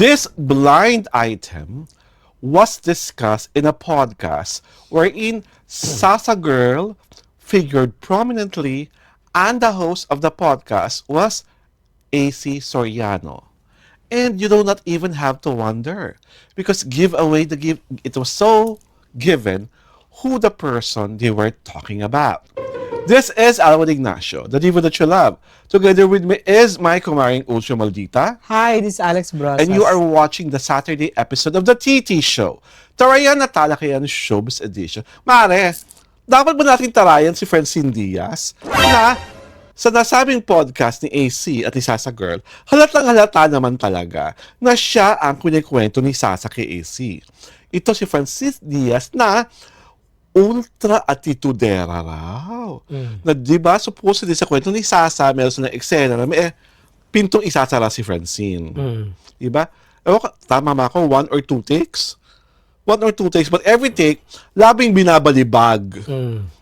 This blind item was discussed in a podcast wherein Sasa Girl figured prominently and the host of the podcast was AC Soriano. And you do not even have to wonder because it was so given who the person they were talking about. This is Alvin Ignacio, the diva that you love. Together with me is my kumaring Ultra Maldita. Hi, this is Alex Brosas. And you are watching the Saturday episode of the TT Show. Tarayan na Talakayan Showbiz Edition. Mare, dapat ba natin tarayan si Francine Diaz na sa nasabing podcast ni AC at ni Sasa Girl, halatang halata naman talaga na siya ang kunikwento ni Sasa kay AC. Ito si Francine Diaz na ultra attitudera raw. Na diba, supposedly sa kwento ni Sasa, meron silang eksena na may pintong isasara si Francine. Diba? Ewan ko, tama ba ako? 1 or 2 takes? 1 or 2 takes. But every take, labing binabalibag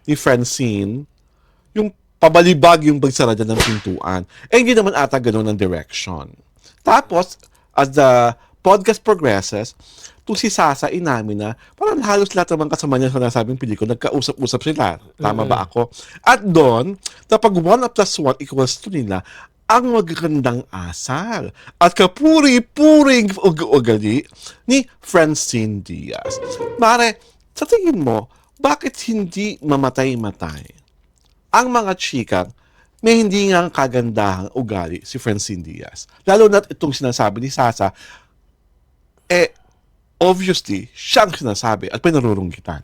ni Francine yung pabalibag yung pagsara dyan ng pintuan. Eh, hindi naman ata ganun ang direction. Tapos, as the podcast progresses, itong si Sasa inamin na parang halos lahat naman kasama niya sa nasabing pelikula, nagkausap-usap sila. Tama ba ako? At doon, kapag 1 plus 1 equals 2 nila, ang magagandang asal at kapuri-puring ugali ni Francine Diaz. Mare, sa tingin mo, bakit hindi mamatay-matay ang mga chikang may hindi nga kagandahang ugali si Francine Diaz? Lalo na't itong sinasabi ni Sasa, obviously, siyang sinasabi at pinarurunggitan.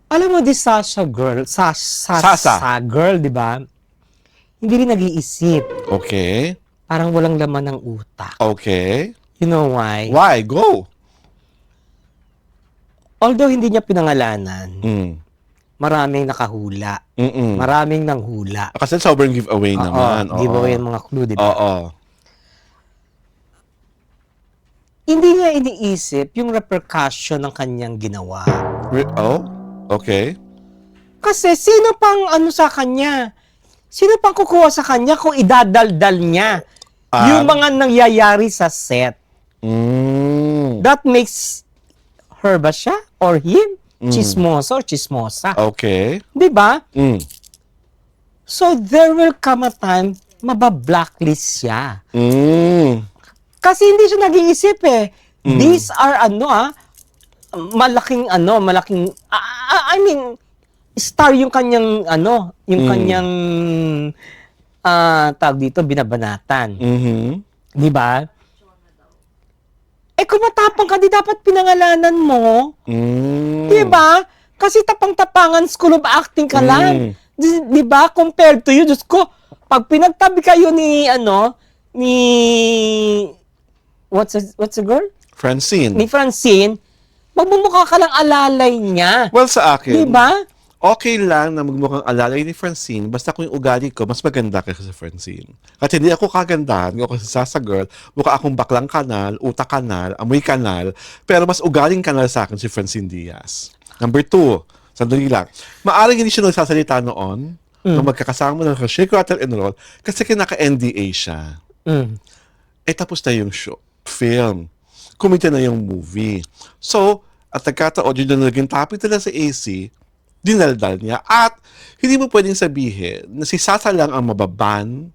Alam mo, di Sasha girl, Sasa girl, di ba? Hindi rin nag-iisip. Okay. Parang walang laman ng utak. Okay. You know why? Why? Go. Although hindi niya pinangalanan, Mm. maraming nakahula. Mm-mm. Maraming nanghula. Kasi sobrang giveaway naman. Giveaway ang mga clue, di ba? Oo. Hindi niya iniisip yung repercussion ng kanyang ginawa. Oh? Okay. Kasi sino pang ano sa kanya? Sino pang kukuha sa kanya kung idadaldal niya yung mga nangyayari sa set? That makes her ba siya? Or him? Chismoso or chismosa? Okay. Di ba? Mm. So there will come a time mabablacklist siya. Kasi hindi siya nag-iisip eh. These are malaking I mean, star yung kanyang yung kanyang tawag dito, binabanatan. Di ba? Eh kung matapang ka, di dapat pinangalanan mo. Di ba? Kasi tapang-tapangan school of acting ka lang. Di ba? Compared to you, Diyos ko, pag pinagtabi kayo ni what's the girl? Francine. Ni Francine, magmumukha ka lang alalay niya. Well, sa akin, Di ba? okay lang na magmukhang alalay ni Francine basta kung yung ugali ko, mas maganda kaysa sa Francine. At hindi ako kagandahan, kung ako si Sasa Girl, mukha akong baklang kanal, utak kanal, amoy kanal, pero mas ugaling kanal sa akin si Francine Diaz. Number 2, sandali lang, maaring hindi siya nagsasalita noon, nung magkakasama na shake, rattle, and roll, kasi kinaka-NDA siya. Eh, tapos na yung show, film, kumita na yung movie. So, at nagkataon, yun na naging topic nila sa AC, dinaldal niya. At hindi mo pwedeng sabihin na si Sasa lang ang mababan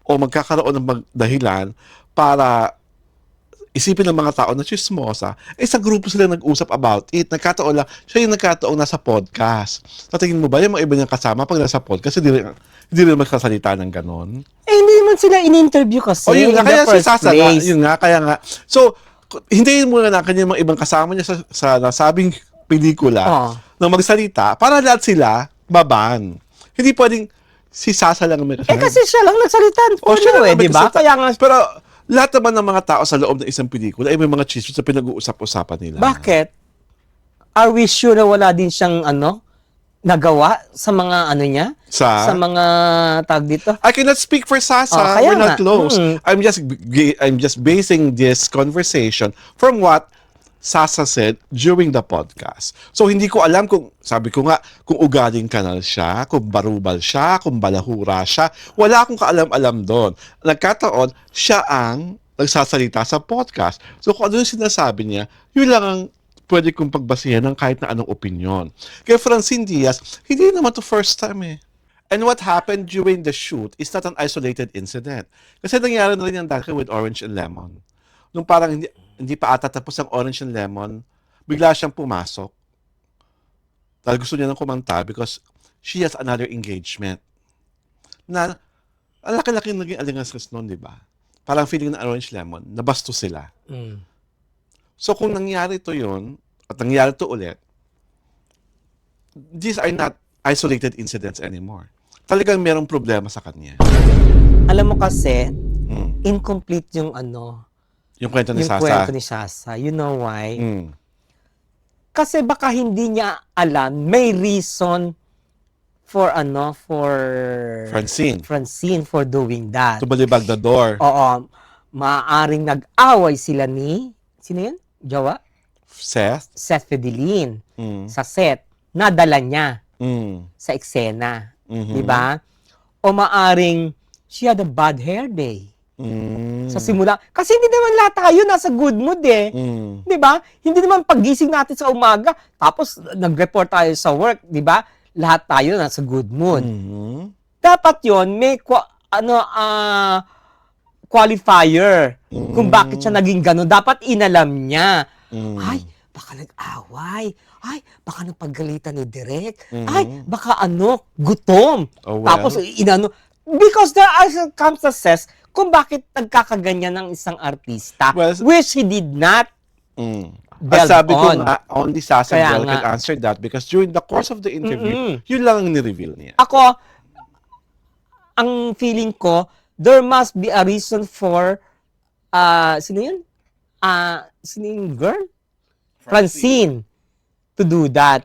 o magkakaroon ng dahilan para isipin ng mga tao na chismosa. Eh, sa grupo sila nag-usap about it. Nagkataon lang, siya yung nagkataon nasa podcast. Natingin mo ba yung mga iba niyang kasama pag nasa podcast? Hindi rin magsasalita ng ganon. Eh, hindi naman sila in-interview kasi. O yun nga, in the kaya si first Sasa place. yun nga, kaya nga. So, hintayin mo na kanyang mga ibang kasama niya sa nasabing pelikula na magsalita para lahat sila baban. Hindi pwedeng si Sasa lang ang may kasama. Eh, kasi siya lang nagsalita. O siya lang di ba? Kaya nga, pero lahat naman ng mga tao sa loob ng isang pelikula ay may mga chismis na pinag-uusap-usapan nila. bakit? Are we sure na wala din siyang nagawa sa mga niya? Sa mga tag dito? I cannot speak for Sasa. Kaya We're not nga. close. I'm just basing this conversation from what Sasa said during the podcast. So, hindi ko alam kung, sabi ko nga, kung ugaling kanal siya, kung barubal siya, kung balahura siya. Wala akong kaalam-alam doon. Nagkataon, siya ang nagsasalita sa podcast. So kung ano yung sinasabi niya, yun lang ang pwede kong pagbasihan ng kahit na anong opinion. Kaya Francine Diaz, hindi naman to first time eh. And what happened during the shoot is not an isolated incident. Kasi nangyari na rin yung dati with Orange and Lemon. Nung parang hindi pa ata tapos ang Orange and Lemon, bigla siyang pumasok. Dahil gusto niya nang kumanta because she has another engagement. Na, ang laki-laki naging alingasgas noon, di ba? Parang feeling ng Orange Lemon, nabasto sila. So kung nangyari to yun, at nangyari to ulit, these are not isolated incidents anymore. Talagang merong problema sa kanya. Alam mo kasi, incomplete yung Yung kwento ni yung Sasa. kwento ni Sasa. You know why? Mm. Kasi baka hindi niya alam, may reason for Francine. for doing that. Tumalibag the door. Oo, maaaring nag-away sila ni, sino yun? Jowa? Seth Fidelin. Sa set, nadala niya sa eksena. Di ba? O maaring she had a bad hair day. Sa simula. Kasi hindi naman lahat tayo nasa good mood eh. Di ba? Hindi naman paggising natin sa umaga, tapos nag-report tayo sa work, di ba? Lahat tayo nasa good mood. Dapat yon may qualifier kung bakit siya naging gano'n. Dapat inalam niya. Ay, baka nag-away. Ay, baka napagalitan ni Direk. Ay, baka gutom. Oh, well. Tapos because there are circumstances kung bakit nagkakaganyan ng isang artista, which he did not delve sabi ko on. nga, only Sasa Kaya Girl nga. can answer that because during the course of the interview, yun lang ang ni-reveal niya. Ako, ang feeling ko, there must be a reason for, sino yun? Sino yung girl? Francine. To do that.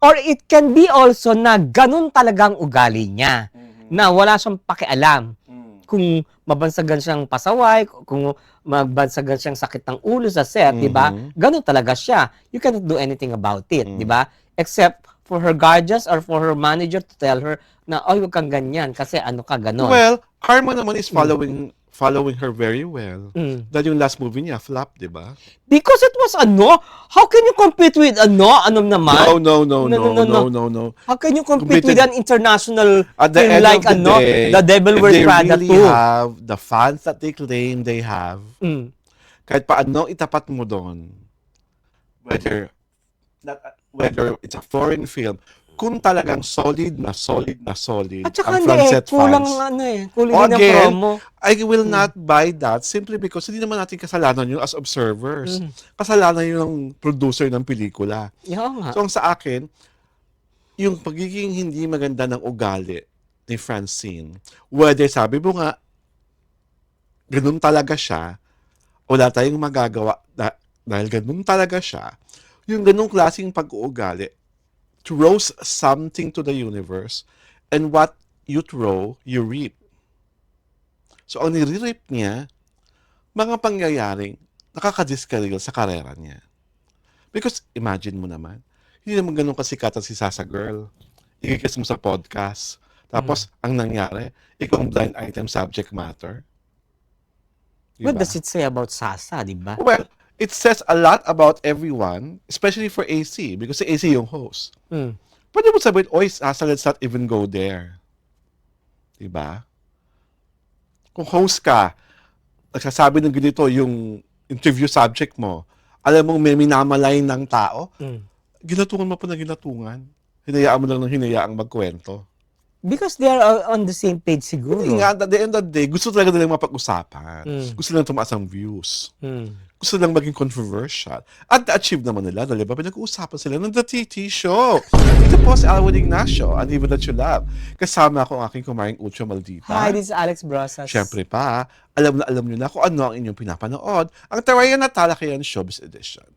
Or it can be also na ganun talagang ugali niya. Na wala siyang pakialam. Kung mabansagan siyang pasaway, kung mabansagan siyang sakit ng ulo sa set, di ba? Ganun talaga siya. You cannot do anything about it, di ba? Except for her guardians or for her manager to tell her na, oh, huwag kang ganyan kasi ka, ganun. Well, Karma naman is following her very well. Dahil yung last movie niya, flop, di ba? Because it was how can you compete with naman? No. How can you compete with an international At the film end like of the day, The Devil if Wears they Prada really 2? have the fans that they claim they have, kahit paano itapat mo doon, whether it's a foreign film, kung talagang solid na solid At saka ang hindi Francet kulang fans. kulang din ang promo. I will not buy that simply because hindi naman natin kasalanan yun as observers. Kasalanan yun ng producer ng pelikula. Oo nga. So, ang sa akin, yung pagiging hindi maganda ng ugali ni Francine, whether sabi mo nga, ganun talaga siya, wala tayong magagawa dahil ganun talaga siya, yung ganung klaseng pag-uugali, throws something to the universe, and what you throw, you reap. So, ang nire-reap niya, mga pangyayaring nakakadiskaril sa karera niya. Because, imagine mo naman, hindi naman ganun kasikatan si Sasa Girl. Ikikiss mo sa podcast. Tapos, ang nangyari, ikaw ang blind item subject matter. Diba? What does it say about Sasa, di ba? Well, it says a lot about everyone, especially for AC, because si AC yung host. Pwede mo sabihin, oy, Sasa, let's not even go there. Diba? Kung host ka, nagsasabi ng ganito yung interview subject mo, alam mong may minamalay ng tao, ginatungan mo pa na ginatungan. Hinayaan mo lang ng hinayaang magkwento. Because they are on the same page siguro. Hindi nga, at the end of the day, gusto talaga nilang mapag-usapan. Gusto nilang tumaas ang views. Gusto nilang maging controversial. At na-achieve naman nila, dahil ba, pinag-uusapan sila ng The TT Show. Ito po si Alwin Ignacio, and even that you love. Kasama ako ang aking kumaring Ucho Maldita. Hi, this is Alex Brosas. Siyempre pa, alam nyo na kung ano ang inyong pinapanood. Ang Tarayan na Talakayan Showbiz Edition.